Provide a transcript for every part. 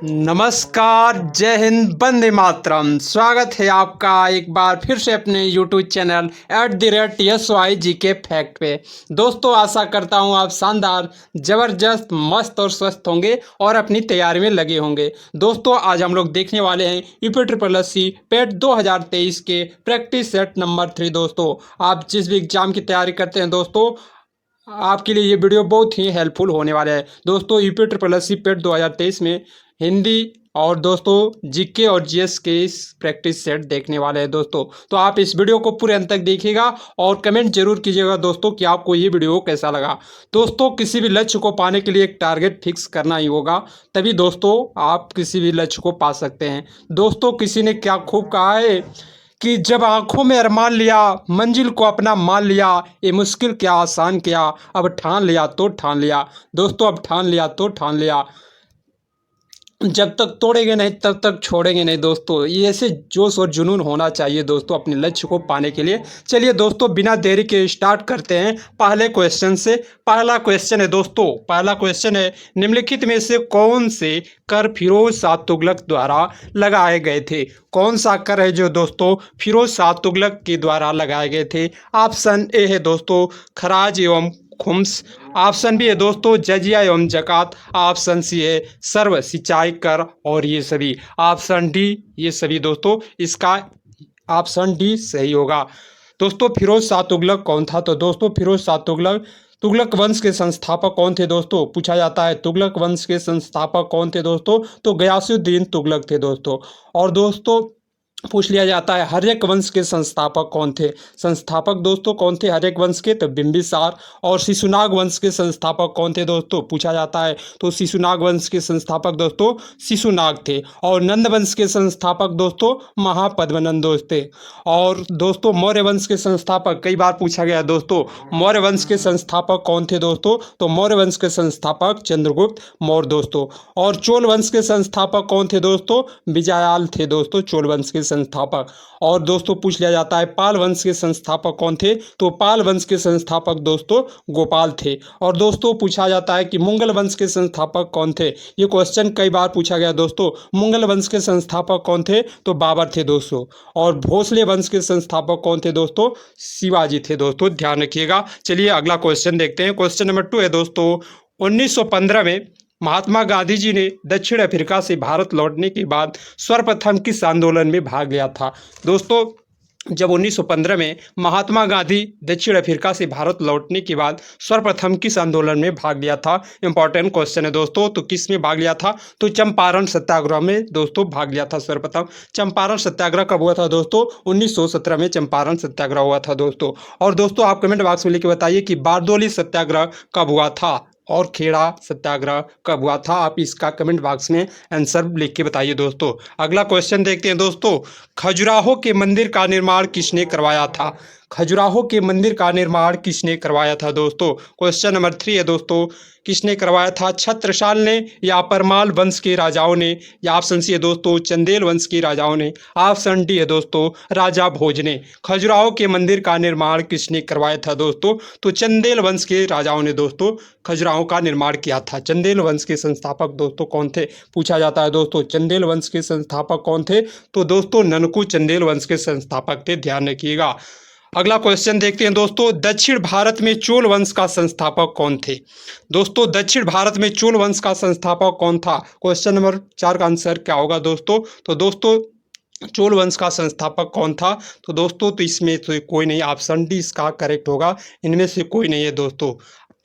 नमस्कार, जय हिंद, वंदे मातरम। स्वागत है आपका एक बार फिर से अपने यूट्यूब चैनल @SYGK फैक्ट पे। दोस्तों, आशा करता हूँ आप शानदार, ज़बरदस्त, मस्त और स्वस्थ होंगे और अपनी तैयारी में लगे होंगे। दोस्तों, आज हम लोग देखने वाले हैं UPSSC पेट 2023 के प्रैक्टिस सेट नंबर 3। दोस्तों, आप जिस भी एग्ज़ाम की तैयारी करते हैं दोस्तों, आपके लिए ये वीडियो बहुत ही हेल्पफुल होने वाला है। दोस्तों, UPSSC पेट 2023 में हिंदी और दोस्तों जीके और जीएस के इस प्रैक्टिस सेट देखने वाले हैं दोस्तों। तो आप इस वीडियो को पूरे अंत तक देखिएगा और कमेंट जरूर कीजिएगा दोस्तों कि आपको ये वीडियो कैसा लगा। दोस्तों, किसी भी लक्ष्य को पाने के लिए एक टारगेट फिक्स करना ही होगा, तभी दोस्तों आप किसी भी लक्ष्य को पा सकते हैं। दोस्तों, किसी ने क्या खूब कहा है कि जब आंखों में अरमान लिया, मंजिल को अपना मान लिया, ये मुश्किल क्या आसान किया, अब ठान लिया तो ठान लिया। दोस्तों, अब ठान लिया तो ठान लिया, जब तक तोड़ेंगे नहीं तब तक छोड़ेंगे नहीं। दोस्तों, ये ऐसे जोश और जुनून होना चाहिए दोस्तों अपने लक्ष्य को पाने के लिए। चलिए दोस्तों, बिना देरी के स्टार्ट करते हैं पहले क्वेश्चन से। पहला क्वेश्चन है दोस्तों, पहला क्वेश्चन है, निम्नलिखित में से कौन से कर फिरोज शाह तुगलक द्वारा लगाए गए थे? कौन सा कर है जो दोस्तों फिरोज शाह तुगलक के द्वारा लगाए गए थे? ऑप्शन ए है दोस्तों खराज एवं खुम्स, ऑप्शन बी है दोस्तों जजिया एवं जकात, ऑप्शन सी है सर्व सिंचाई कर, और ये सभी ऑप्शन डी, ये सभी दोस्तों इसका ऑप्शन डी सही होगा। दोस्तों, फिरोज शाह तुगलक कौन था? तो दोस्तों, फिरोज शाह तुगलक तुगलक वंश के संस्थापक कौन थे दोस्तों? पूछा जाता है तुगलक वंश के संस्थापक कौन थे दोस्तों? तो गयासुद्दीन तुगलक थे दोस्तों। और दोस्तों, पूछ लिया जाता है हर्यक वंश के संस्थापक कौन थे? संस्थापक दोस्तों कौन थे हर्यक वंश के? तो बिंबिसार। और शिशुनाग वंश के संस्थापक कौन थे दोस्तों? पूछा जाता है तो शिशुनाग वंश के संस्थापक दोस्तों शिशुनाग थे। और नंद वंश के संस्थापक दोस्तों महापद्मनंद दोस्त थे। और दोस्तों, मौर्य वंश के संस्थापक कई बार पूछा गया दोस्तों, मौर्य वंश के संस्थापक कौन थे दोस्तों? तो मौर्य वंश के संस्थापक चंद्रगुप्त मौर्य दोस्तों। और चोल वंश के संस्थापक कौन थे दोस्तों? विजयाल थे दोस्तों चोल वंश के संस्थापक। और दोस्तों, पूछ लिया जाता है पाल वंश के संस्थापक कौन थे? तो पाल वंश के संस्थापक दोस्तों गोपाल थे। और दोस्तों, पूछा जाता है कि मुगल वंश के संस्थापक कौन थे? ये क्वेश्चन कई बार पूछा गया दोस्तों। मुगल वंश के संस्थापक कौन थे? तो बाबर थे दोस्तों। और भोसले वंश के संस्थापक कौन थे दोस्तों? शिवाजी थे दोस्तों, ध्यान रखिएगा। चलिए अगला क्वेश्चन देखते हैं। क्वेश्चन नंबर 2 है दोस्तों, 1915 में महात्मा गांधी जी ने दक्षिण अफ्रीका से भारत लौटने के बाद सर्वप्रथम किस आंदोलन में भाग लिया था? दोस्तों, जब 1915 में महात्मा गांधी दक्षिण अफ्रीका से भारत लौटने के बाद सर्वप्रथम किस आंदोलन में भाग लिया था? इंपॉर्टेंट क्वेश्चन है दोस्तों। तो किस में भाग लिया था? तो चंपारण सत्याग्रह में दोस्तों भाग लिया था सर्वप्रथम। चंपारण सत्याग्रह कब हुआ था दोस्तों? 1917 में चंपारण सत्याग्रह हुआ था दोस्तों। और दोस्तों, आप कमेंट बॉक्स में लिख के बताइए कि बारदोली सत्याग्रह कब हुआ था और खेड़ा सत्याग्रह कब हुआ था? आप इसका कमेंट बॉक्स में आंसर लिख के बताइए दोस्तों। अगला क्वेश्चन देखते हैं दोस्तों, खजुराहो के मंदिर का निर्माण किसने करवाया था? खजुराहो के मंदिर का निर्माण किसने करवाया था दोस्तों? क्वेश्चन नंबर 3 है दोस्तों, किसने करवाया था? छत्रसाल ने या परमाल वंश के राजाओं ने? या ऑप्शन सी है दोस्तों चंदेल वंश के राजाओं ने? ऑप्शन डी है दोस्तों राजा भोज ने। खजुराहो के मंदिर का निर्माण किसने करवाया था दोस्तों? तो चंदेल वंश के राजाओं ने दोस्तों खजुराहो का निर्माण किया था। चंदेल वंश के संस्थापक दोस्तों कौन थे? पूछा जाता है दोस्तों चंदेल वंश के संस्थापक कौन थे? तो दोस्तों ननकू चंदेल वंश के संस्थापक थे, ध्यान रखिएगा। अगला क्वेश्चन देखते हैं दोस्तों, दक्षिण भारत में चोल वंश का संस्थापक कौन थे? दोस्तों, दक्षिण भारत में चोल वंश का संस्थापक कौन था? क्वेश्चन नंबर 4 का आंसर क्या होगा दोस्तों? तो दोस्तों, चोल वंश का संस्थापक कौन था? तो दोस्तों, तो इसमें तो कोई नहीं, ऑप्शन डी इसका करेक्ट होगा, इनमें से कोई नहीं है दोस्तों।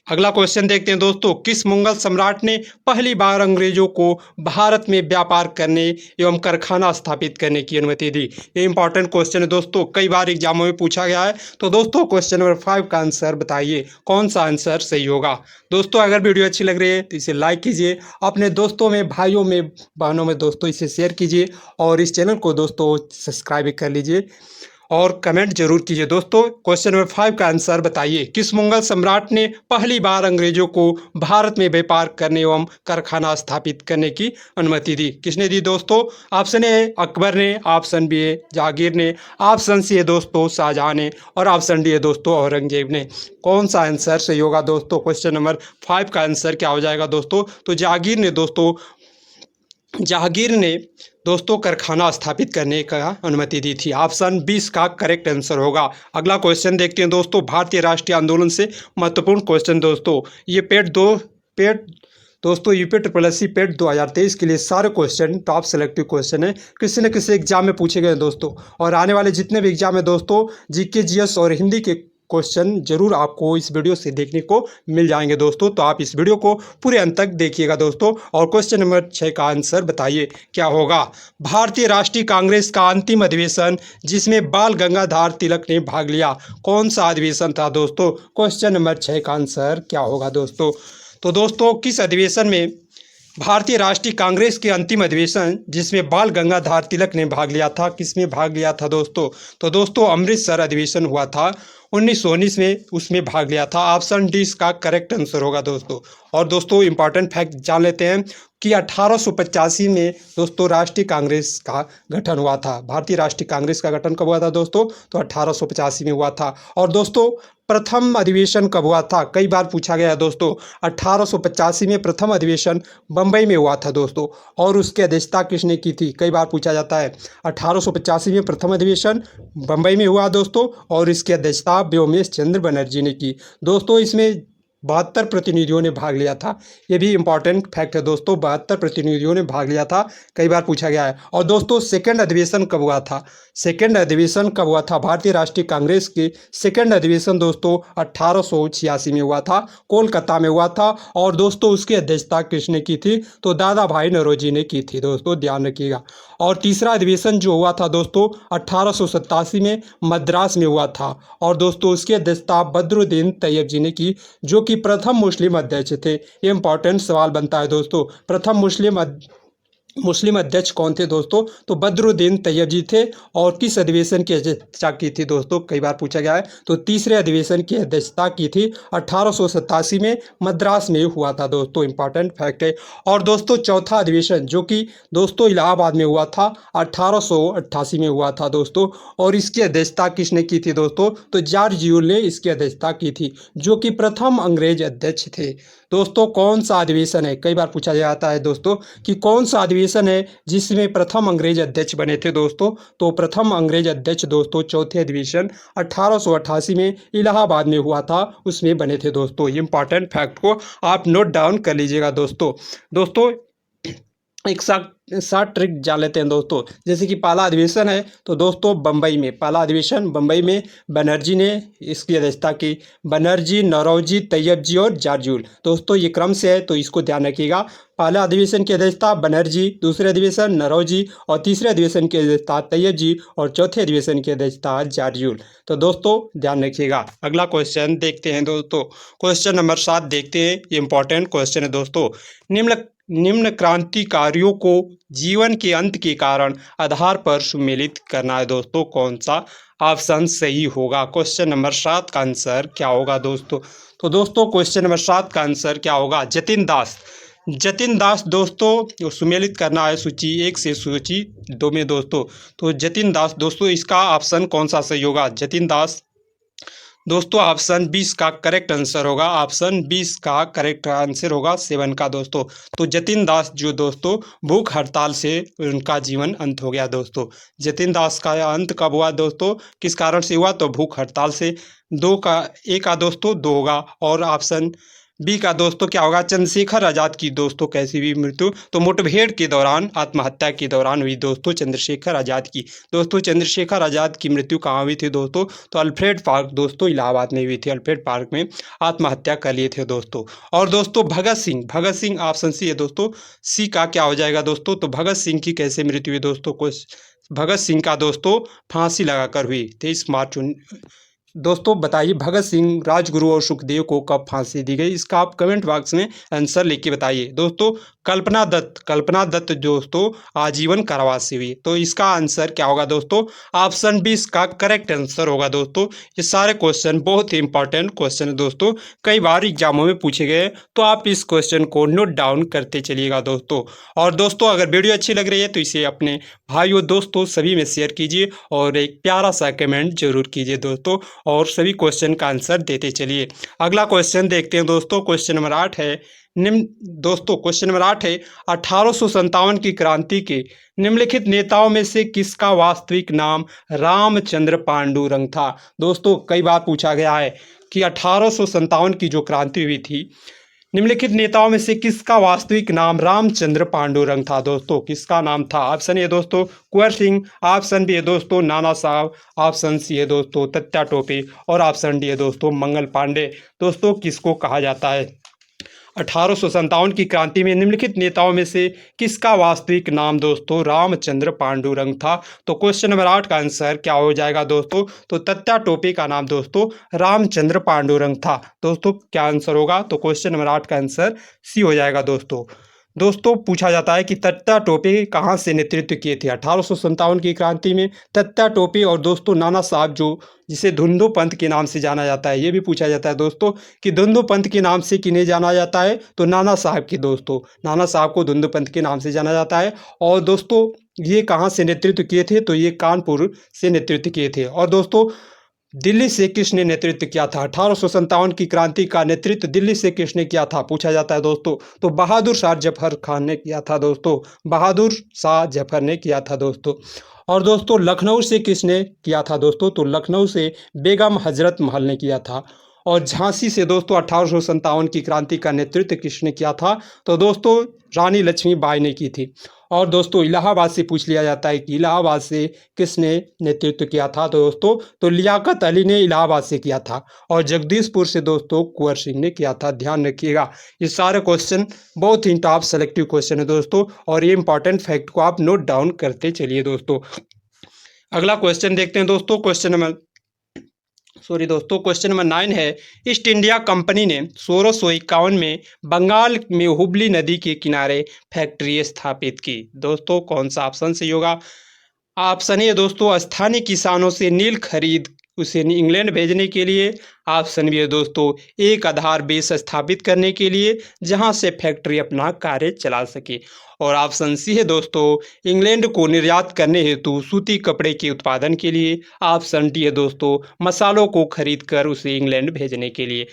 अगला क्वेश्चन देखते हैं दोस्तों, किस मुगल सम्राट ने पहली बार अंग्रेजों को भारत में व्यापार करने एवं कारखाना स्थापित करने की अनुमति दी? ये इंपॉर्टेंट क्वेश्चन है दोस्तों, कई बार एग्जामों में पूछा गया है। तो दोस्तों, क्वेश्चन नंबर 5 का आंसर बताइए, कौन सा आंसर सही होगा? दोस्तों, अगर वीडियो अच्छी लग रही है तो इसे लाइक कीजिए, अपने दोस्तों में, भाइयों में, बहनों में दोस्तों इसे शेयर कीजिए, और इस चैनल को दोस्तों सब्सक्राइब कर लीजिए और कमेंट जरूर कीजिए। दोस्तों, क्वेश्चन नंबर 5 का आंसर बताइए, किस मुगल सम्राट ने पहली बार अंग्रेजों को भारत में व्यापार करने एवं कारखाना स्थापित करने की अनुमति दी? किसने दी दोस्तों? ऑप्शन ए अकबर ने, ऑप्शन बी है जहांगीर ने, ऑप्शन सी है दोस्तों शाहजहां ने, और ऑप्शन डी है दोस्तों औरंगजेब ने। कौन सा आंसर सही होगा दोस्तों? क्वेश्चन नंबर 5 का आंसर क्या हो जाएगा दोस्तों? तो जहांगीर ने दोस्तों जहांगीर ने दोस्तों कारखाना स्थापित करने का अनुमति दी थी? ऑप्शन 20 का करेक्ट आंसर होगा। अगला क्वेश्चन देखते हैं दोस्तों, भारतीय राष्ट्रीय आंदोलन से महत्वपूर्ण क्वेश्चन दोस्तों, ये पेट दोस्तों यूपी ट्रिपल एस सी पेट 2023 के लिए सारे क्वेश्चन टॉप सेलेक्टिव क्वेश्चन है, किसी न किसी एग्जाम में पूछे गए हैं दोस्तों। और आने वाले जितने भी एग्जाम है दोस्तों, जीके जीएस और हिंदी के क्वेश्चन जरूर आपको इस वीडियो से देखने को मिल जाएंगे दोस्तों। तो आप इस वीडियो को पूरे अंत तक देखिएगा दोस्तों। और क्वेश्चन नंबर 6 का आंसर बताइए क्या होगा? भारतीय राष्ट्रीय कांग्रेस का अंतिम अधिवेशन जिसमें बाल गंगाधर तिलक ने भाग लिया, कौन सा अधिवेशन था दोस्तों? क्वेश्चन नंबर 6 का आंसर क्या होगा दोस्तों? तो दोस्तों किस अधिवेशन में भारतीय राष्ट्रीय कांग्रेस के अंतिम अधिवेशन जिसमें बाल गंगाधर तिलक ने भाग लिया था, किसमें भाग लिया था दोस्तों? तो दोस्तों अमृतसर अधिवेशन हुआ था 1919 में, उसमें भाग लिया था। ऑप्शन डी इसका करेक्ट आंसर होगा दोस्तों। और दोस्तों इंपॉर्टेंट फैक्ट जान लेते हैं कि 1885 में दोस्तों राष्ट्रीय कांग्रेस का गठन हुआ था। भारतीय राष्ट्रीय कांग्रेस का गठन कब हुआ था दोस्तों? तो 1885 में हुआ था। और दोस्तों प्रथम अधिवेशन कब हुआ था? कई बार पूछा गया है दोस्तों। 1885 में प्रथम अधिवेशन बम्बई में हुआ था दोस्तों। और उसकी अध्यक्षता किसने की थी? कई बार पूछा जाता है। 1885 में प्रथम अधिवेशन बम्बई में हुआ दोस्तों, और इसकी अध्यक्षता व्योमेश चंद्र बनर्जी ने की दोस्तों। इसमें 72 प्रतिनिधियों ने भाग लिया था। ये भी इंपॉर्टेंट फैक्ट है दोस्तों, 72 प्रतिनिधियों ने भाग लिया था, कई बार पूछा गया है। और दोस्तों सेकंड अधिवेशन कब हुआ था? सेकंड अधिवेशन कब हुआ था? भारतीय राष्ट्रीय कांग्रेस के सेकंड अधिवेशन दोस्तों 1886 में हुआ था, कोलकाता में हुआ था। और दोस्तों उसकी अध्यक्षता किसने की थी? तो दादा भाई नौरोजी ने की थी दोस्तों, ध्यान रखिएगा। और तीसरा अधिवेशन जो हुआ था दोस्तों 1887 में मद्रास में हुआ था। और दोस्तों उसकी अध्यक्षता बद्रुद्दीन तैयब जी ने की, जो कि प्रथम मुस्लिम अध्यक्ष थे। ये इंपॉर्टेंट सवाल बनता है दोस्तों, प्रथम मुस्लिम अध्यक्ष कौन थे दोस्तों? तो बद्रुद्दीन तैयब जी थे। और किस अधिवेशन की अध्यक्षता की थी दोस्तों? कई बार पूछा गया है। तो तीसरे अधिवेशन की अध्यक्षता की थी 1887 में मद्रास में हुआ था दोस्तों, इंपॉर्टेंट फैक्ट है। और दोस्तों चौथा अधिवेशन जो कि दोस्तों इलाहाबाद में हुआ था 1888 में हुआ था दोस्तों। और इसकी अध्यक्षता किसने की थी दोस्तों? तो जॉर्ज यूल ने इसकी अध्यक्षता की थी, जो कि प्रथम अंग्रेज अध्यक्ष थे दोस्तों। कौन सा अधिवेशन है? कई बार पूछा जाता है दोस्तों कि कौन सा अधिवेशन है जिसमें प्रथम अंग्रेज अध्यक्ष बने थे दोस्तों? तो प्रथम अंग्रेज अध्यक्ष दोस्तों चौथे अधिवेशन 1888 में इलाहाबाद में हुआ था, उसमें बने थे दोस्तों। ये इंपॉर्टेंट फैक्ट को आप नोट डाउन कर लीजिएगा दोस्तों। एक शॉर्ट ट्रिक जान लेते हैं दोस्तों। जैसे कि पहला अधिवेशन है तो दोस्तों बम्बई में, पहला अधिवेशन बम्बई में बनर्जी ने इसकी अध्यक्षता की। बनर्जी, नौरोजी, तैयब जी और जॉर्ज यूल दोस्तों, ये क्रम से है तो इसको ध्यान रखिएगा। पहला अधिवेशन की अध्यक्षता बनर्जी, दूसरे अधिवेशन नौरोजी, और तीसरे अधिवेशन की अध्यक्षता तैयब जी, और चौथे अधिवेशन की अध्यक्षता जॉर्ज यूल। तो दोस्तों ध्यान रखिएगा। अगला क्वेश्चन देखते हैं दोस्तों, क्वेश्चन नंबर 7 देखते हैं। ये इंपॉर्टेंट क्वेश्चन है दोस्तों। निम्न क्रांतिकारियों को जीवन के अंत के कारण आधार पर सम्मिलित करना है दोस्तों, कौन सा ऑप्शन सही होगा? क्वेश्चन नंबर 7 का आंसर क्या होगा दोस्तों? तो दोस्तों क्वेश्चन नंबर 7 का आंसर क्या होगा? जतिन दास दोस्तों सम्मिलित करना है सूची 1 से सूची 2 में दोस्तों। तो जतिन दास दोस्तों, इसका ऑप्शन कौन सा सही होगा? जतिन दास दोस्तों ऑप्शन 20 का करेक्ट आंसर होगा। ऑप्शन 20 का करेक्ट आंसर होगा 7 का दोस्तों। तो जतिन दास जो दोस्तों भूख हड़ताल से उनका जीवन अंत हो गया दोस्तों। जतिन दास का अंत कब हुआ दोस्तों? किस कारण से हुआ? तो भूख हड़ताल से। 2 का ए का दोस्तों 2 होगा। और ऑप्शन बी का दोस्तों क्या होगा? चंद्रशेखर आजाद की दोस्तों कैसी हुई मृत्यु? तो मुठभेड़ के दौरान, आत्महत्या के दौरान हुई दोस्तों चंद्रशेखर आजाद की। दोस्तों चंद्रशेखर आजाद की मृत्यु कहाँ हुई थी दोस्तों? तो अल्फ्रेड पार्क दोस्तों इलाहाबाद में हुई थी। अल्फ्रेड पार्क में आत्महत्या कर लिए थे दोस्तों। और दोस्तों भगत सिंह ऑप्शन सी है दोस्तों। सी का क्या हो जाएगा दोस्तों? तो भगत सिंह की कैसे मृत्यु हुई दोस्तों? भगत सिंह का दोस्तों फांसी लगाकर हुई 23 मार्च। दोस्तों बताइए भगत सिंह, राजगुरु और सुखदेव को कब फांसी दी गई? इसका आप कमेंट बॉक्स में आंसर लिख बताइए दोस्तों। कल्पना दत्त दोस्तों आजीवन कारावास हुई। तो इसका आंसर क्या होगा दोस्तों? ऑप्शन 20 का करेक्ट आंसर होगा दोस्तों। ये सारे क्वेश्चन बहुत ही इंपॉर्टेंट क्वेश्चन है दोस्तों, कई बार एग्जामों में पूछे गए, तो आप इस क्वेश्चन को नोट डाउन करते चलिएगा दोस्तों। और दोस्तों अगर वीडियो अच्छी लग रही है तो इसे अपने भाइयों दोस्तों सभी में शेयर कीजिए, और एक प्यारा सा कमेंट जरूर कीजिए दोस्तों, और सभी क्वेश्चन का आंसर देते चलिए। अगला क्वेश्चन देखते हैं दोस्तों, क्वेश्चन नंबर 8 है। निम्न दोस्तों क्वेश्चन नंबर 8 है 1857 की क्रांति के निम्नलिखित नेताओं में से किसका वास्तविक नाम रामचंद्र पांडुरंग था। दोस्तों कई बार पूछा गया है कि 1857 की जो क्रांति हुई थी, निम्नलिखित नेताओं में से किसका वास्तविक नाम रामचंद्र पांडुरंग था। दोस्तों किसका नाम था? ऑप्शन ए दोस्तों कुंवर सिंह, ऑप्शन बी है दोस्तों नाना साहब, ऑप्शन सी है दोस्तों तत्या टोपे और ऑप्शन डी है दोस्तों मंगल पांडे। दोस्तों किसको कहा जाता है? 1857 की क्रांति में निम्नलिखित नेताओं में से किसका वास्तविक नाम दोस्तों रामचंद्र पांडुरंग था। तो क्वेश्चन नंबर 8 का आंसर क्या हो जाएगा दोस्तों? तो तत्या टोपे का नाम दोस्तों रामचंद्र पांडुरंग था। दोस्तों क्या आंसर होगा? तो क्वेश्चन नंबर 8 का आंसर सी हो जाएगा दोस्तों। दोस्तों पूछा जाता है कि तत्या टोपे कहाँ से नेतृत्व किए थे 1857 की क्रांति में। तत्या टोपे और दोस्तों नाना साहब, जो जिसे धुंधु पंथ के नाम से जाना जाता है, ये भी पूछा जाता है दोस्तों कि धुंधु पंथ के नाम से किन्हें जाना जाता है। तो नाना साहब की, दोस्तों नाना साहब को धुंधु पंथ के नाम से जाना जाता है। और दोस्तों ये कहाँ से नेतृत्व किए थे? तो ये कानपुर से नेतृत्व किए थे। और दोस्तों दिल्ली से किसने नेतृत्व किया था? 1857 की क्रांति का नेतृत्व दिल्ली से किसने किया था पूछा जाता है दोस्तों। तो बहादुर शाह जफर खान ने किया था दोस्तों, बहादुर शाह जफर ने किया था दोस्तों। और दोस्तों लखनऊ से किसने किया था दोस्तों? तो लखनऊ से बेगम हजरत महल ने किया था। और झांसी से दोस्तों 1857 की क्रांति का नेतृत्व किसने किया था? तो दोस्तों रानी लक्ष्मीबाई ने की थी। और दोस्तों इलाहाबाद से पूछ लिया जाता है कि इलाहाबाद से किसने नेतृत्व किया था। तो दोस्तों तो लियाकत अली ने इलाहाबाद से किया था। और जगदीशपुर से दोस्तों कुंवर सिंह ने किया था। ध्यान रखिएगा, ये सारे क्वेश्चन बहुत ही टॉप सेलेक्टिव क्वेश्चन है दोस्तों, और ये इंपॉर्टेंट फैक्ट को आप नोट डाउन करते चलिए दोस्तों। अगला क्वेश्चन देखते हैं दोस्तों। क्वेश्चन नंबर 9 है ईस्ट इंडिया कंपनी ने 1651 में बंगाल में हुबली नदी के किनारे फैक्ट्री स्थापित की। दोस्तों कौन सा ऑप्शन सही होगा? ऑप्शन ए दोस्तों स्थानीय किसानों से नील खरीद उसे इंग्लैंड भेजने के लिए। ऑप्शन बी है दोस्तों एक आधार बेस स्थापित करने के लिए जहां से फैक्ट्री अपना कार्य चला सके। और ऑप्शन सी है दोस्तों इंग्लैंड को निर्यात करने हेतु सूती कपड़े के उत्पादन के लिए। ऑप्शन डी है दोस्तों मसालों को खरीद कर उसे इंग्लैंड भेजने के लिए।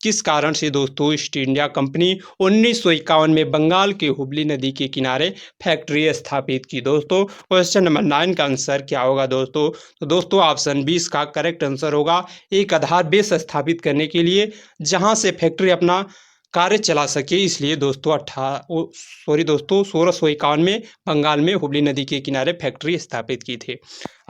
किस कारण से दोस्तों ईस्ट इंडिया कंपनी 1951 में बंगाल के हुबली नदी के किनारे फैक्ट्री स्थापित की? दोस्तों क्वेश्चन नंबर 9 का आंसर क्या होगा दोस्तों? तो दोस्तों ऑप्शन 20 का करेक्ट आंसर होगा एक आधार बेस स्थापित करने के लिए जहां से फैक्ट्री अपना कार्य चला सके, इसलिए दोस्तों 1651 में बंगाल में हुबली नदी के किनारे फैक्ट्री स्थापित की थी।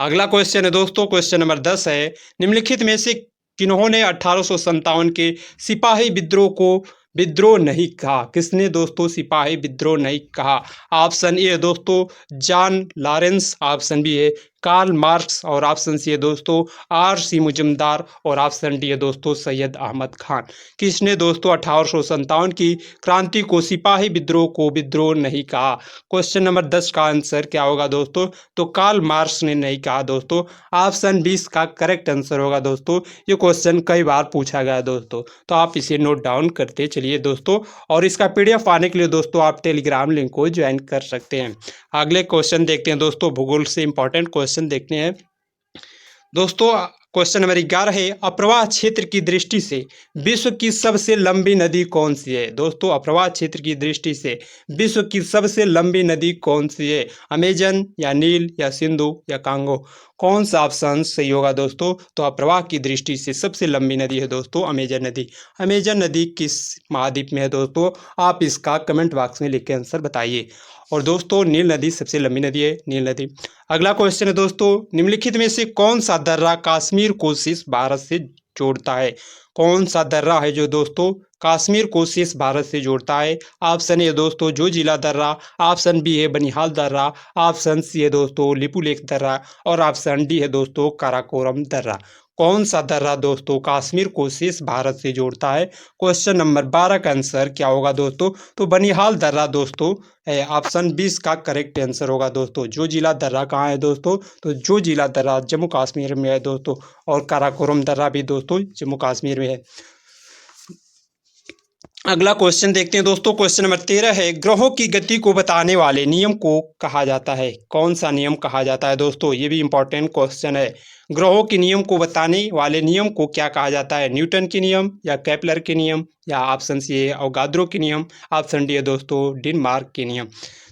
अगला क्वेश्चन है दोस्तों क्वेश्चन नंबर 10 है निम्नलिखित में से किन्होंने 1857 के सिपाही विद्रोह को विद्रोह नहीं कहा? किसने दोस्तों सिपाही विद्रोह नहीं कहा? ऑप्शन ए है दोस्तों जॉन लॉरेंस, ऑप्शन बी है कार्ल मार्क्स और ऑप्शन सी है दोस्तों आर.सी. मुजुमदार और ऑप्शन डी है दोस्तों सैयद अहमद खान। किसने दोस्तों 1857 की क्रांति को सिपाही विद्रोह को विद्रोह नहीं कहा? क्वेश्चन नंबर 10 का आंसर क्या होगा दोस्तों? तो कार्ल मार्क्स ने नहीं कहा दोस्तों। ऑप्शन 20 का करेक्ट आंसर होगा दोस्तों। ये क्वेश्चन कई बार पूछा गया दोस्तों, तो आप इसे नोट डाउन करते चलिए दोस्तों। और इसका PDF पाने के लिए दोस्तों आप टेलीग्राम लिंक को ज्वाइन कर सकते हैं। अगले क्वेश्चन देखते हैं दोस्तों, भूगोल से इंपॉर्टेंट क्वेश्चन देखते हैं दोस्तों। क्वेश्चन नंबर 11 है अप्रवाह क्षेत्र की दृष्टि से विश्व की सबसे लंबी नदी कौन सी है? दोस्तों अप्रवाह क्षेत्र की दृष्टि से विश्व की सबसे लंबी नदी कौन सी है? अमेजन या नील या सिंधु या कांगो? कौन सा ऑप्शन सही होगा दोस्तों? तो अप्रवाह की दृष्टि से सबसे लंबी नदी है दोस्तों अमेजन नदी। अमेजन नदी किस महाद्वीप में है दोस्तों? आप इसका कमेंट बॉक्स में लिख के आंसर बताइए। और दोस्तों नील नदी सबसे लंबी नदी है, नील नदी। अगला क्वेश्चन है दोस्तों निम्नलिखित में से कौन सा दर्रा कश्मीर को शेष भारत से जोड़ता है? कौन सा दर्रा है जो दोस्तों कश्मीर को शेष भारत से जोड़ता है? ऑप्शन ए दोस्तों जोजिला दर्रा, ऑप्शन बी है बनिहाल दर्रा, ऑप्शन सी है दोस्तों लिपुलेख दर्रा और ऑप्शन डी है दोस्तों काराकोरम दर्रा। कौन सा दर्रा दोस्तों कश्मीर को शेष भारत से जोड़ता है? क्वेश्चन नंबर 12 का आंसर क्या होगा दोस्तों? तो बनिहाल दर्रा दोस्तों ऑप्शन 20 का करेक्ट आंसर होगा दोस्तों। जो जिला दर्रा कहाँ है दोस्तों? तो जो जिला दर्रा जम्मू कश्मीर में है दोस्तों, और काराकोरम दर्रा भी दोस्तों जम्मू कश्मीर में है। अगला क्वेश्चन देखते हैं दोस्तों। क्वेश्चन नंबर 13 है, ग्रहों की गति को बताने वाले नियम को कहा जाता है? कौन सा नियम कहा जाता है दोस्तों? ये भी इंपॉर्टेंट क्वेश्चन है। ग्रहों के नियम को बताने वाले नियम को क्या कहा जाता है? न्यूटन के नियम, या केपलर के नियम, या ऑप्शन सी है अवगाद्रो के नियम, ऑप्शन डी है दोस्तों डिनमार्क के नियम।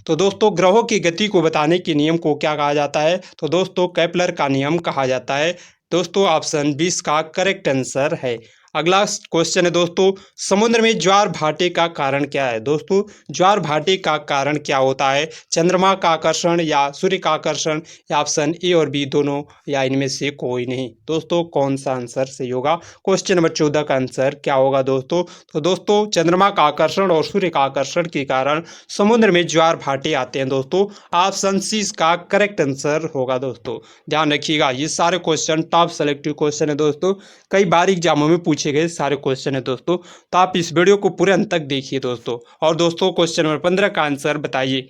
तो दोस्तों ग्रहों की गति को बताने के नियम को क्या कहा जाता है? तो दोस्तों केपलर का नियम कहा जाता है। दोस्तों ऑप्शन 20 का करेक्ट आंसर है। अगला क्वेश्चन है दोस्तों, समुद्र में ज्वार भाटे का कारण क्या है? दोस्तों ज्वार भाटे का कारण क्या होता है? चंद्रमा का आकर्षण, या सूर्य का आकर्षण, या ऑप्शन ए और बी दोनों, या इनमें से कोई नहीं? दोस्तों कौन सा आंसर सही होगा? क्वेश्चन नंबर 14 का आंसर क्या होगा दोस्तों? तो दोस्तों चंद्रमा का आकर्षण और सूर्य का आकर्षण के कारण समुद्र में ज्वार भाटे आते हैं दोस्तों। ऑप्शन सी इसका करेक्ट आंसर होगा दोस्तों। ध्यान रखिएगा, ये सारे क्वेश्चन टॉप सेलेक्टिव क्वेश्चन है दोस्तों, कई बार एग्जामों में पूछे गए सारे क्वेश्चन है दोस्तों। तो आप इस वीडियो को पूरे अंत तक देखिए दोस्तों। और दोस्तों क्वेश्चन नंबर 15 का आंसर बताइए,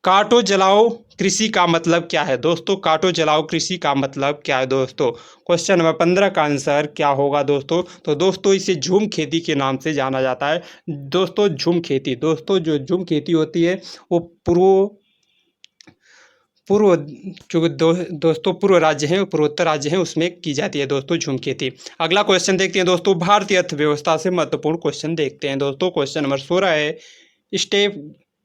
काटो जलाओ कृषि का मतलब क्या है? दोस्तों काटो जलाओ कृषि का मतलब क्या है दोस्तों? क्वेश्चन नंबर 15 का आंसर क्या होगा दोस्तों? तो दोस्तों इसे झूम खेती के नाम से जाना जाता है दोस्तों। झूम खेती, दोस्तों जो झूम खेती होती है वो पूर्व जो दोस्तों पूर्व राज्य हैं, पूर्वोत्तर राज्य हैं, उसमें की जाती है दोस्तों झूम खेती। अगला क्वेश्चन देखते हैं दोस्तों, भारतीय अर्थव्यवस्था से महत्वपूर्ण क्वेश्चन देखते हैं दोस्तों। क्वेश्चन नंबर 16 है,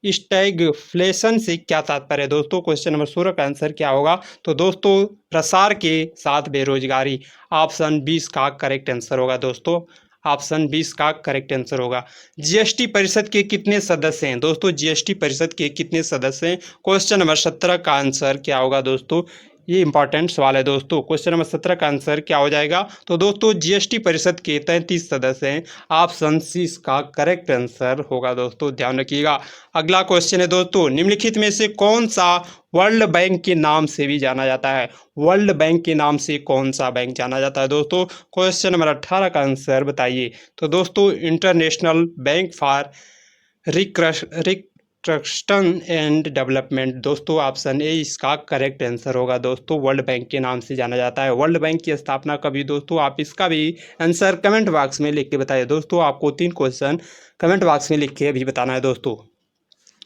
स्टैगफ्लेशन से क्या तात्पर्य है? दोस्तों क्वेश्चन नंबर 16 का आंसर क्या होगा? तो दोस्तों प्रसार के साथ बेरोजगारी। ऑप्शन 20 का करेक्ट आंसर होगा दोस्तों। ऑप्शन 20 का करेक्ट आंसर होगा। जीएसटी परिषद के कितने सदस्य हैं? दोस्तों जीएसटी परिषद के कितने सदस्य हैं? क्वेश्चन नंबर 17 का आंसर क्या होगा दोस्तों? ये इंपॉर्टेंट सवाल है दोस्तों। क्वेश्चन नंबर 17 का आंसर क्या हो जाएगा? तो दोस्तों जीएसटी परिषद के 33 सदस्य हैं। ऑप्शन सी इसका करेक्ट आंसर होगा दोस्तों। ध्यान रखिएगा। अगला क्वेश्चन है दोस्तों, निम्नलिखित में से कौन सा वर्ल्ड बैंक के नाम से भी जाना जाता है? वर्ल्ड बैंक के नाम से कौन सा बैंक जाना जाता है दोस्तों? क्वेश्चन नंबर 18 का आंसर बताइए। तो दोस्तों international bank for reconstruction and development. दोस्तों ऑप्शन ए इसका करेक्ट आंसर होगा दोस्तों। वर्ल्ड बैंक के नाम से जाना जाता है। वर्ल्ड बैंक की स्थापना कभी? दोस्तों आप इसका भी आंसर कमेंट बॉक्स में लिख के बताइए दोस्तों। आपको 3 क्वेश्चन कमेंट बॉक्स में लिख के भी बताना है दोस्तों।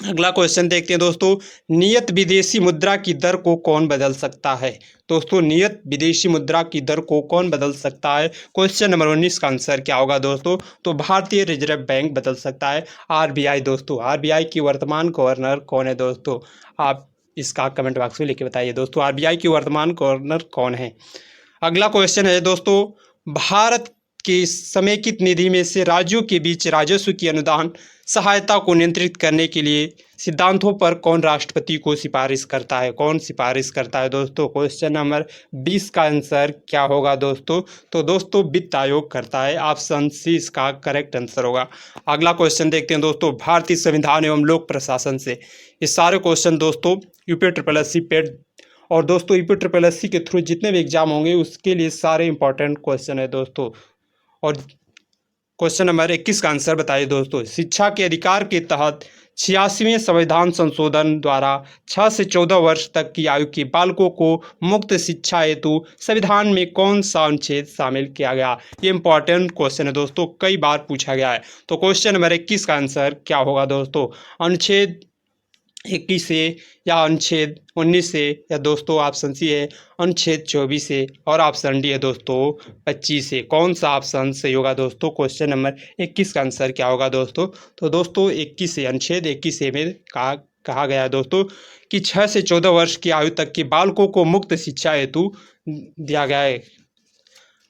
अगला क्वेश्चन देखते हैं दोस्तों, नियत विदेशी मुद्रा की दर को कौन बदल सकता है? दोस्तों नियत विदेशी मुद्रा की दर को कौन बदल सकता है? क्वेश्चन नंबर 19 का आंसर क्या होगा दोस्तों? तो भारतीय रिजर्व बैंक बदल सकता है, आरबीआई दोस्तों। आरबीआई की वर्तमान गवर्नर कौन है दोस्तों? आप इसका कमेंट बॉक्स में लिख के बताइए दोस्तों, आरबीआई की वर्तमान गवर्नर कौन है? अगला क्वेश्चन है दोस्तों, भारत की समेकित निधि में से राज्यों के बीच राजस्व की अनुदान सहायता को नियंत्रित करने के लिए सिद्धांतों पर कौन राष्ट्रपति को सिफारिश करता है? कौन सिफारिश करता है दोस्तों? क्वेश्चन नंबर 20 का आंसर क्या होगा दोस्तों? तो दोस्तों वित्त आयोग करता है। ऑप्शन सी इसका करेक्ट आंसर होगा। अगला क्वेश्चन देखते हैं दोस्तों, भारतीय संविधान एवं लोक प्रशासन से। ये सारे क्वेश्चन दोस्तों यूपीएससी पेड और दोस्तों यूपीएससी के थ्रू जितने भी एग्जाम होंगे उसके लिए सारे इंपॉर्टेंट क्वेश्चन है दोस्तों। और क्वेश्चन नंबर 21 का आंसर बताइए दोस्तों, शिक्षा के अधिकार के तहत 86वें संविधान संशोधन द्वारा 6 से 14 वर्ष तक की आयु के बालकों को मुक्त शिक्षा हेतु संविधान में कौन सा अनुच्छेद शामिल किया गया? ये इंपॉर्टेंट क्वेश्चन है दोस्तों, कई बार पूछा गया है। तो क्वेश्चन नंबर 21 का आंसर क्या होगा दोस्तों? अनुच्छेद 21 से, या अनुच्छेद 19 से, या दोस्तों ऑप्शन सी है अनुच्छेद 24 से, और ऑप्शन डी है दोस्तों 25 से। कौन सा ऑप्शन सही होगा दोस्तों? क्वेश्चन नंबर 21 का आंसर क्या होगा दोस्तों? तो दोस्तों 21 से, अनुच्छेद 21 से में कहा गया है दोस्तों कि 6 से 14 वर्ष की आयु तक के बालकों को मुक्त शिक्षा हेतु दिया गया है।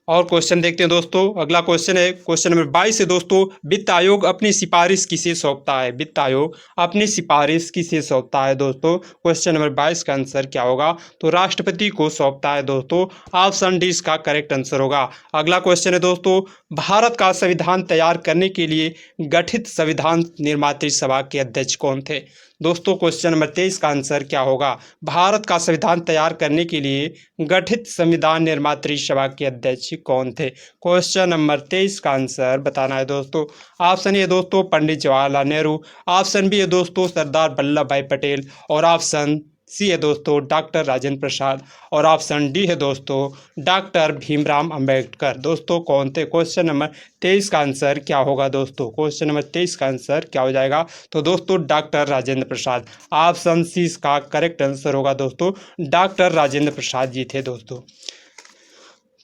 और क्वेश्चन देखते हैं दोस्तों। अगला क्वेश्चन है क्वेश्चन नंबर 22 है दोस्तों, वित्त आयोग अपनी सिफारिश किसे सौंपता है? वित्त आयोग अपनी सिफारिश किसे सौंपता है दोस्तों? क्वेश्चन नंबर 22 का आंसर क्या होगा? तो राष्ट्रपति को सौंपता है दोस्तों। ऑप्शन डी इसका करेक्ट आंसर होगा। अगला क्वेश्चन है दोस्तों, भारत का संविधान तैयार करने के लिए गठित संविधान निर्मात्री सभा के अध्यक्ष कौन थे? दोस्तों क्वेश्चन नंबर 23 का आंसर क्या होगा? भारत का संविधान तैयार करने के लिए गठित संविधान निर्मात्री सभा के अध्यक्ष कौन थे? क्वेश्चन नंबर 23 का आंसर बताना है दोस्तों। ऑप्शन ए है दोस्तों पंडित जवाहरलाल नेहरू, ऑप्शन बी है दोस्तों सरदार वल्लभ भाई पटेल, और ऑप्शन सी है दोस्तों डॉक्टर राजेंद्र प्रसाद और ऑप्शन डी है दोस्तों डॉक्टर भीमराव अंबेडकर। दोस्तों कौन थे? क्वेश्चन नंबर 23 का आंसर क्या होगा दोस्तों? क्वेश्चन नंबर 23 का आंसर क्या हो जाएगा? तो दोस्तों doctor Rajendra Prasad, option C इसका करेक्ट आंसर होगा दोस्तों। डॉक्टर राजेंद्र प्रसाद जी थे दोस्तों।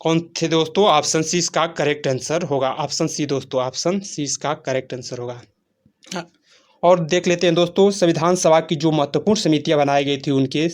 कौन थे दोस्तों? ऑप्शन सी इसका करेक्ट आंसर होगा। ऑप्शन सी दोस्तों, ऑप्शन सी इसका करेक्ट आंसर होगा। और देख लेते हैं दोस्तों संविधान सभा की जो महत्वपूर्ण समितियां बनाई गई थी उनके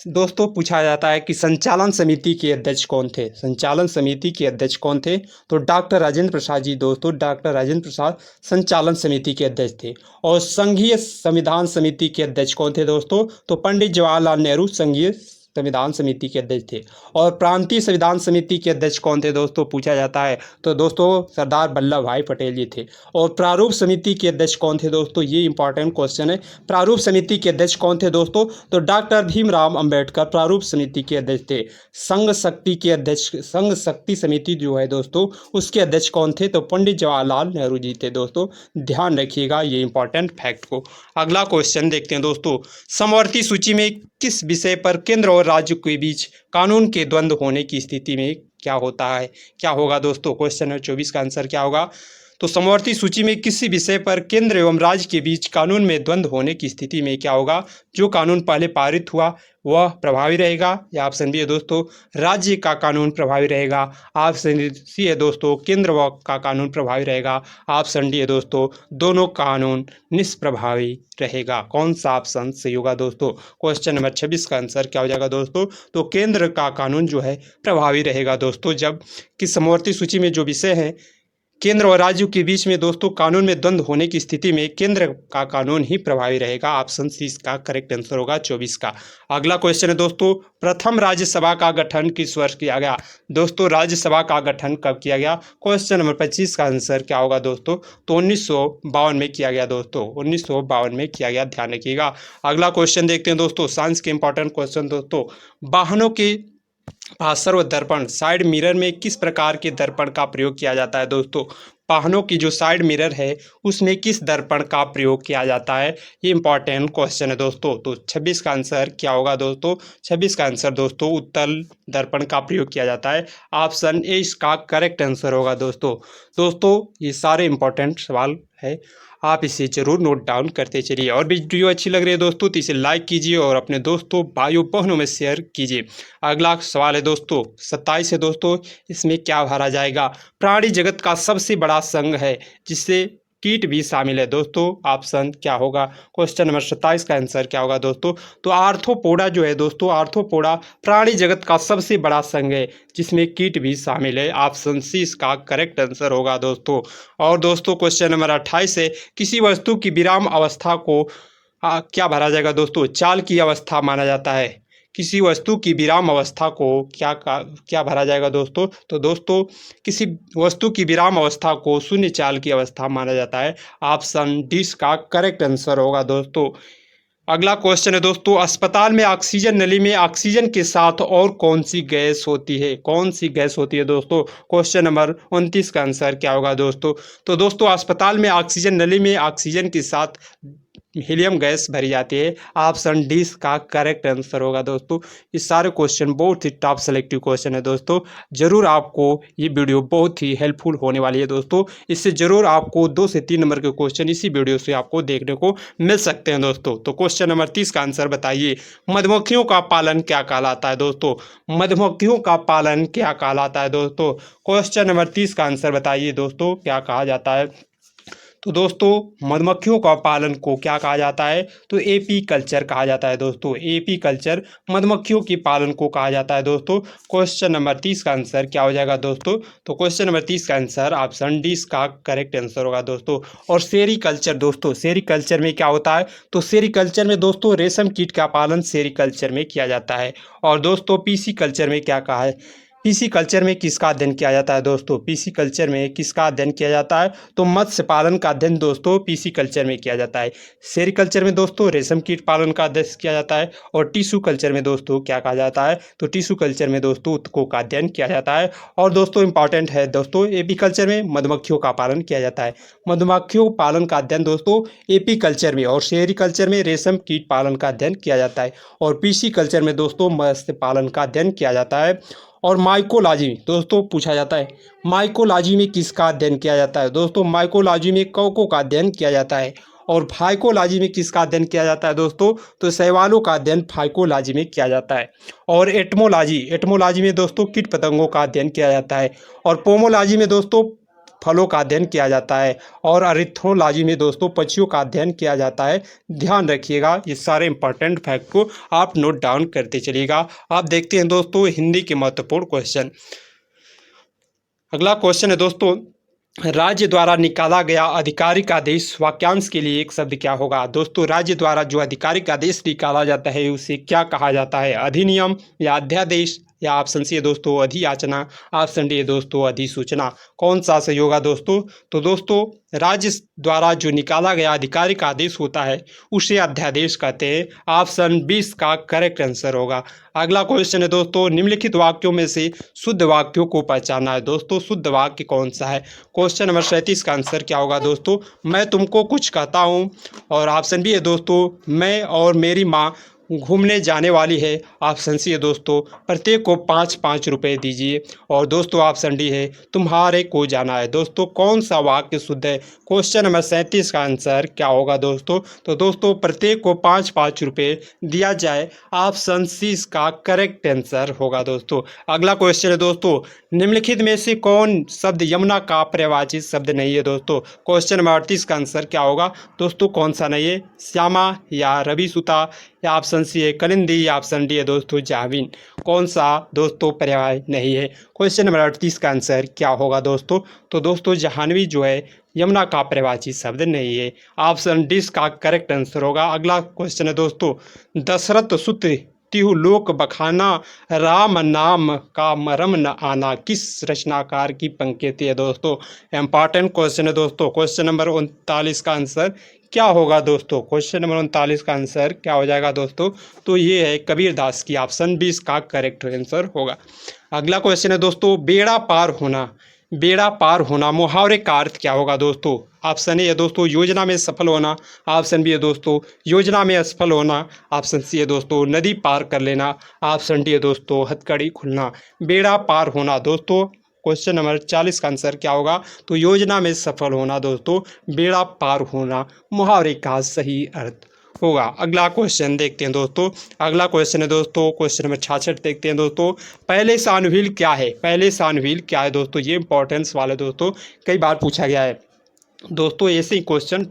दोस्तों पूछा जाता है कि संचालन समिति के अध्यक्ष कौन थे? संचालन समिति के अध्यक्ष कौन थे? तो डॉक्टर राजेंद्र प्रसाद जी दोस्तों, डॉक्टर राजेंद्र प्रसाद संचालन समिति के अध्यक्ष थे। और संघीय संविधान समिति के अध्यक्ष कौन थे दोस्तों? तो पंडित जवाहरलाल नेहरू संघीय संविधान समिति के अध्यक्ष थे। और प्रांतीय संविधान समिति के अध्यक्ष कौन थे दोस्तों पूछा जाता है, तो दोस्तों सरदार वल्लभ भाई पटेल जी थे। और प्रारूप समिति के अध्यक्ष कौन थे दोस्तों? ये इंपॉर्टेंट क्वेश्चन है। प्रारूप समिति के अध्यक्ष कौन थे दोस्तों? तो डॉक्टर भीमराव अंबेडकर प्रारूप समिति के अध्यक्ष थे। संघ शक्ति के अध्यक्ष, संघ शक्ति समिति जो है दोस्तों उसके अध्यक्ष कौन थे? तो पंडित जवाहरलाल नेहरू जी थे दोस्तों। ध्यान रखिएगा ये इंपॉर्टेंट फैक्ट को। अगला क्वेश्चन देखते हैं दोस्तों, समवर्ती सूची में किस विषय पर केंद्र और राज्य के बीच कानून के द्वंद्व होने की स्थिति में क्या होता है? क्या होगा दोस्तों? क्वेश्चन नंबर 24 का आंसर क्या होगा? तो समवर्ती सूची में किसी विषय पर केंद्र एवं राज्य के बीच कानून में द्वंद्व होने की स्थिति में क्या होगा? जो कानून पहले पारित हुआ वह प्रभावी रहेगा, या ऑप्शन बी है दोस्तों राज्य का कानून प्रभावी रहेगा, ऑप्शन सी है दोस्तों केंद्र का कानून प्रभावी रहेगा, ऑप्शन डी है दोस्तों दोनों कानून निष्प्रभावी रहेगा। कौन सा ऑप्शन सही होगा दोस्तों? क्वेश्चन नंबर 26 का आंसर क्या हो जाएगा दोस्तों? तो केंद्र का कानून जो है प्रभावी रहेगा दोस्तों। जब कि समवर्ती सूची में जो विषय हैं केंद्र और राज्यों के बीच में दोस्तों कानून में द्वंद्व होने की स्थिति में केंद्र का कानून ही प्रभावी रहेगा। ऑप्शन सी इसका करेक्ट आंसर होगा 24 का। अगला क्वेश्चन है दोस्तों, प्रथम राज्यसभा का गठन किस वर्ष किया गया? दोस्तों राज्यसभा का गठन कब किया गया? क्वेश्चन नंबर 25 का आंसर क्या होगा दोस्तों? तो 1952 में किया गया दोस्तों, 1952 में किया गया, ध्यान रखिएगा। अगला क्वेश्चन देखते हैं दोस्तों, साइंस के इंपॉर्टेंट क्वेश्चन दोस्तों, वाहनों के सर्व दर्पण साइड मिरर में किस प्रकार के दर्पण का प्रयोग किया जाता है दोस्तों? वाहनों की जो साइड मिरर है उसमें किस दर्पण का प्रयोग किया जाता है? ये इंपॉर्टेंट क्वेश्चन है दोस्तों। तो 26 का आंसर क्या होगा दोस्तों? 26 का आंसर दोस्तों उत्तल दर्पण का प्रयोग किया जाता है। ऑप्शन ए इसका करेक्ट आंसर होगा दोस्तों। दोस्तों ये सारे इंपॉर्टेंट सवाल है, आप इसे जरूर नोट डाउन करते चलिए। और भी वीडियो अच्छी लग रही है दोस्तों तो इसे लाइक कीजिए और अपने दोस्तों भाइयों बहनों में शेयर कीजिए। अगला सवाल है दोस्तों 27 है दोस्तों, इसमें क्या भरा जाएगा? प्राणी जगत का सबसे बड़ा संघ है जिससे कीट भी शामिल है दोस्तों। ऑप्शन क्या होगा? क्वेश्चन नंबर 27 का आंसर क्या होगा दोस्तों? तो आर्थ्रोपोडा जो है दोस्तों, आर्थ्रोपोडा प्राणी जगत का सबसे बड़ा संघ है जिसमें कीट भी शामिल है। ऑप्शन सी इसका करेक्ट आंसर होगा दोस्तों। और दोस्तों क्वेश्चन नंबर 28 है, किसी वस्तु की विराम अवस्था को क्या भरा जाएगा दोस्तों? चाल की अवस्था माना जाता है। किसी वस्तु की विराम अवस्था को क्या भरा जाएगा दोस्तों? तो दोस्तों किसी वस्तु की विराम अवस्था को शून्य चाल की अवस्था माना जाता है। ऑप्शन डी का करेक्ट आंसर होगा दोस्तों। अगला क्वेश्चन है दोस्तों, अस्पताल में ऑक्सीजन नली में ऑक्सीजन के साथ और कौन सी गैस होती है? कौन सी गैस होती है दोस्तों? क्वेश्चन नंबर 29 का आंसर क्या होगा दोस्तों? तो दोस्तों अस्पताल में ऑक्सीजन नली में ऑक्सीजन के साथ हीलियम गैस भरी जाती है। ऑप्शन डी का करेक्ट आंसर होगा दोस्तों। ये सारे क्वेश्चन बहुत ही टॉप सेलेक्टिव क्वेश्चन है दोस्तों। जरूर आपको ये वीडियो बहुत ही हेल्पफुल होने वाली है दोस्तों। इससे जरूर आपको 2 से 3 नंबर के क्वेश्चन इसी वीडियो से आपको देखने को मिल सकते हैं दोस्तों। तो क्वेश्चन नंबर 30 का आंसर बताइए, मधुमक्खियों का पालन क्या कहलाता है दोस्तों? मधुमक्खियों का पालन क्या कहलाता है दोस्तों? क्वेश्चन नंबर 30 का आंसर बताइए दोस्तों, क्या कहा जाता है? तो दोस्तों मधुमक्खियों का पालन को क्या कहा जाता है? तो एपी कल्चर कहा जाता है दोस्तों। एपी कल्चर मधुमक्खियों के पालन को कहा जाता है दोस्तों। क्वेश्चन नंबर 30 का आंसर क्या हो जाएगा दोस्तों? तो क्वेश्चन नंबर 30 का आंसर ऑप्शन डी का करेक्ट आंसर होगा दोस्तों। और सेरीकल्चर दोस्तों, सेरीकल्चर में क्या होता है? तो सेरीकल्चर में दोस्तों रेशम कीट का पालन सेरीकल्चर में किया जाता है। और दोस्तों पीसी कल्चर में क्या कहा है? पीसी कल्चर में किसका अध्ययन किया जाता है दोस्तों? पीसी कल्चर में किसका अध्ययन किया जाता है? तो मत्स्य पालन का अध्ययन दोस्तों पीसी कल्चर में किया जाता है। सेरीकल्चर में दोस्तों रेशम कीट पालन का अध्ययन किया जाता है। और टिश्यू कल्चर में दोस्तों क्या कहा जाता है? तो टिश्यू कल्चर में दोस्तों ऊतकों का अध्ययन किया जाता है। और दोस्तों इंपॉर्टेंट है दोस्तों, एपी कल्चर में मधुमक्खियों का पालन किया जाता है। मधुमक्खियों पालन का अध्ययन दोस्तों एपी कल्चर में और शहरी कल्चर में रेशम कीट पालन का अध्ययन किया जाता है। और पीसी कल्चर में दोस्तों मत्स्य पालन का अध्ययन किया जाता है। और माइकोलॉजी दोस्तों पूछा जाता है, माइकोलॉजी में किसका अध्ययन किया जाता है? दोस्तों माइकोलॉजी में कौकों का अध्ययन किया जाता है। और फाइकोलॉजी में किसका अध्ययन किया जाता है दोस्तों? तो शैवालों का अध्ययन फाइकोलॉजी में किया जाता है। और एटमोलॉजी में दोस्तों कीट पतंगों का अध्ययन किया जाता है। और पोमोलॉजी में दोस्तों फलों का अध्ययन किया जाता है। और अरिथ्रोलॉजी में दोस्तों पक्षियों का अध्ययन किया जाता है। ध्यान रखिएगा, ये सारे इंपॉर्टेंट फैक्ट को आप नोट डाउन करते चलिएगा। आप देखते हैं दोस्तों हिंदी के महत्वपूर्ण क्वेश्चन। अगला क्वेश्चन है दोस्तों, राज्य द्वारा निकाला गया आधिकारिक आदेश वाक्यांश के लिए एक शब्द क्या होगा? दोस्तों राज्य द्वारा जो आधिकारिक आदेश निकाला जाता है उसे क्या कहा जाता है? अधिनियम या अध्यादेश या ऑप्शन सी है दोस्तों अधियाचना, ऑप्शन डी है दोस्तों अधिसूचना। कौन सा सही होगा दोस्तों? तो दोस्तों राज्य द्वारा जो निकाला गया आधिकारिक आदेश होता है उसे अध्यादेश कहते हैं। ऑप्शन 20 का करेक्ट आंसर होगा। अगला क्वेश्चन है दोस्तों, निम्नलिखित वाक्यों में से शुद्ध वाक्यों को पहचानना है। दोस्तों शुद्ध वाक्य कौन सा है? क्वेश्चन नंबर 37 का आंसर क्या होगा दोस्तों? मैं तुमको कुछ कहता हूँ। और ऑप्शन बी है दोस्तों मैं और मेरी माँ घूमने जाने वाली है। ऑप्शन सी है दोस्तों प्रत्येक को 5-5 रुपए दीजिए। और दोस्तों ऑप्शन डी है तुम्हारे को जाना है। दोस्तों कौन सा वाक्य शुद्ध है? क्वेश्चन नंबर 37 का आंसर क्या होगा दोस्तों? तो दोस्तों प्रत्येक को 5-5 रुपए दिया जाए। ऑप्शन सी इसका करेक्ट आंसर होगा दोस्तों। अगला क्वेश्चन है दोस्तों, निम्नलिखित में से कौन शब्द यमुना का पर्यायवाची शब्द नहीं है? दोस्तों क्वेश्चन नंबर 38 का आंसर क्या होगा दोस्तों? कौन सा नहीं है? श्यामा या रवि सुता या ऑप्शन सी है कलिंदी या ऑप्शन डी है दोस्तों जाविन। कौन सा दोस्तों पर्याय नहीं है? क्वेश्चन नंबर 38 का आंसर क्या होगा दोस्तों? तो दोस्तों जाह्नवी जो है यमुना का पर्यायवाची शब्द नहीं है। ऑप्शन डी का करेक्ट आंसर होगा। अगला क्वेश्चन है दोस्तों, दशरथ सुत तिहु लोक बखाना राम नाम का मरम न आना किस रचनाकार की पंक्ति है? दोस्तों इंपॉर्टेंट क्वेश्चन है दोस्तों। क्वेश्चन नंबर 39 का आंसर क्या होगा दोस्तों? क्वेश्चन नंबर 39 का आंसर क्या हो जाएगा दोस्तों? तो ये है कबीर दास की। ऑप्शन 20 का करेक्ट आंसर होगा। अगला क्वेश्चन है दोस्तों, बेड़ा पार होना मुहावरे का अर्थ क्या होगा दोस्तों? ऑप्शन ए है दोस्तों योजना में सफल होना। ऑप्शन बी है दोस्तों योजना में असफल होना। ऑप्शन सी है दोस्तों नदी पार कर लेना। ऑप्शन डी है दोस्तों हथकड़ी खुलना। बेड़ा पार होना दोस्तों क्वेश्चन नंबर 40 का आंसर क्या होगा? तो योजना में सफल होना दोस्तों बेड़ा पार होना मुहावरे का सही अर्थ होगा। अगला क्वेश्चन देखते हैं दोस्तों। अगला क्वेश्चन है दोस्तों क्वेश्चन नंबर 66 देखते हैं दोस्तों, पहले सानुव्यूल क्या है? पहले सानुव्यूल क्या है दोस्तों? ये इंपॉर्टेंस वाले दोस्तों कई बार पूछा गया है दोस्तों। ऐसे ही क्वेश्चन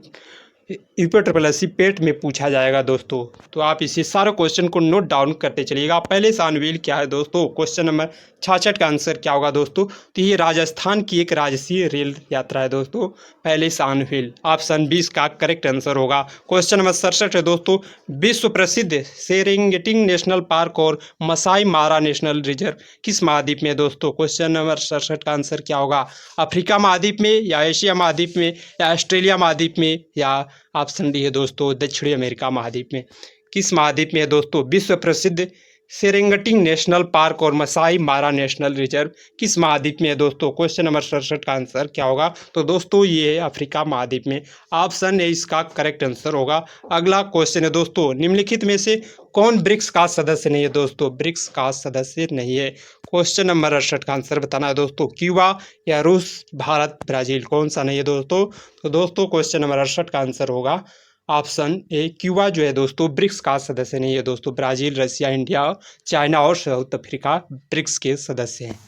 यूपी पेट में पूछा जाएगा दोस्तों, तो आप इसी सारे क्वेश्चन को नोट डाउन करते चलिएगा। पहले सानुव्यूल क्या है दोस्तों? क्वेश्चन नंबर 66 का आंसर क्या होगा दोस्तों? तो ये राजस्थान की एक राजसीय रेल यात्रा है दोस्तों पहले सानुव्यूल। ऑप्शन 20 का करेक्ट आंसर होगा। क्वेश्चन नंबर 67 है दोस्तों, विश्व प्रसिद्ध सेरेंगेटी नेशनल पार्क और मसाई मारा नेशनल रिजर्व किस महाद्वीप में दोस्तों? क्वेश्चन नंबर 67 का आंसर क्या होगा? अफ्रीका महाद्वीप में या एशिया महाद्वीप में या ऑस्ट्रेलिया महाद्वीप में या ऑप्शन डी है दोस्तों दक्षिणी अमेरिका महाद्वीप में। किस महाद्वीप में है दोस्तों विश्व प्रसिद्ध सेरेंगेटी नेशनल पार्क और मसाई मारा नेशनल रिजर्व किस महाद्वीप में है दोस्तों? क्वेश्चन नंबर 67 का आंसर क्या होगा? तो दोस्तों ये है अफ्रीका महाद्वीप में। ऑप्शन ए इसका करेक्ट आंसर होगा। अगला क्वेश्चन है दोस्तों, निम्नलिखित में से कौन ब्रिक्स का सदस्य नहीं है दोस्तों? ब्रिक्स का सदस्य नहीं है। क्वेश्चन नंबर 68 का आंसर बताना है दोस्तों, क्यूबा या रूस भारत ब्राजील कौन सा नहीं है दोस्तों? तो दोस्तों क्वेश्चन नंबर 68 का आंसर होगा ऑप्शन ए क्यूबा जो है दोस्तों ब्रिक्स का सदस्य नहीं है दोस्तों। ब्राजील रसिया इंडिया चाइना और साउथ अफ्रीका ब्रिक्स के सदस्य हैं।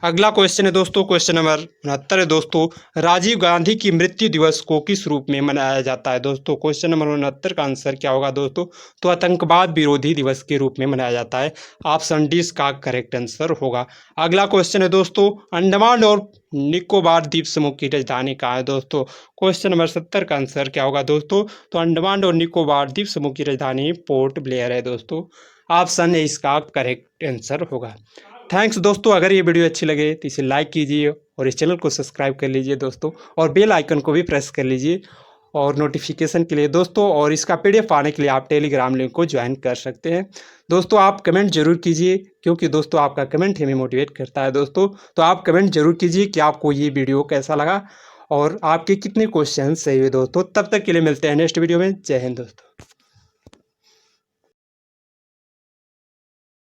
अगला क्वेश्चन है दोस्तों क्वेश्चन नंबर 69 है दोस्तों, राजीव गांधी की मृत्यु दिवस को किस रूप में मनाया जाता है दोस्तों? क्वेश्चन नंबर 69 का आंसर क्या होगा दोस्तों? तो आतंकवाद विरोधी दिवस के रूप में मनाया जाता है। ऑप्शन डी का करेक्ट आंसर होगा। अगला क्वेश्चन है दोस्तों, अंडमान और निकोबार द्वीप समूह की राजधानी कहाँ है दोस्तों? क्वेश्चन नंबर 70 का आंसर क्या होगा दोस्तों? तो अंडमान और निकोबार द्वीप समूह की राजधानी पोर्ट ब्लेयर है दोस्तों। ऑप्शन ए इसका करेक्ट आंसर होगा। थैंक्स दोस्तों। अगर ये वीडियो अच्छी लगे तो इसे लाइक कीजिए और इस चैनल को सब्सक्राइब कर लीजिए दोस्तों, और बेल आइकन को भी प्रेस कर लीजिए और नोटिफिकेशन के लिए दोस्तों। और इसका पीडीएफ पाने के लिए आप टेलीग्राम लिंक को ज्वाइन कर सकते हैं दोस्तों। आप कमेंट जरूर कीजिए, क्योंकि दोस्तों आपका कमेंट हमें मोटिवेट करता है दोस्तों। तो आप कमेंट जरूर कीजिए कि आपको ये वीडियो कैसा लगा और आपके कितने क्वेश्चन सही हुए दोस्तों। तब तक के लिए मिलते हैं नेक्स्ट वीडियो में। जय हिंद दोस्तों।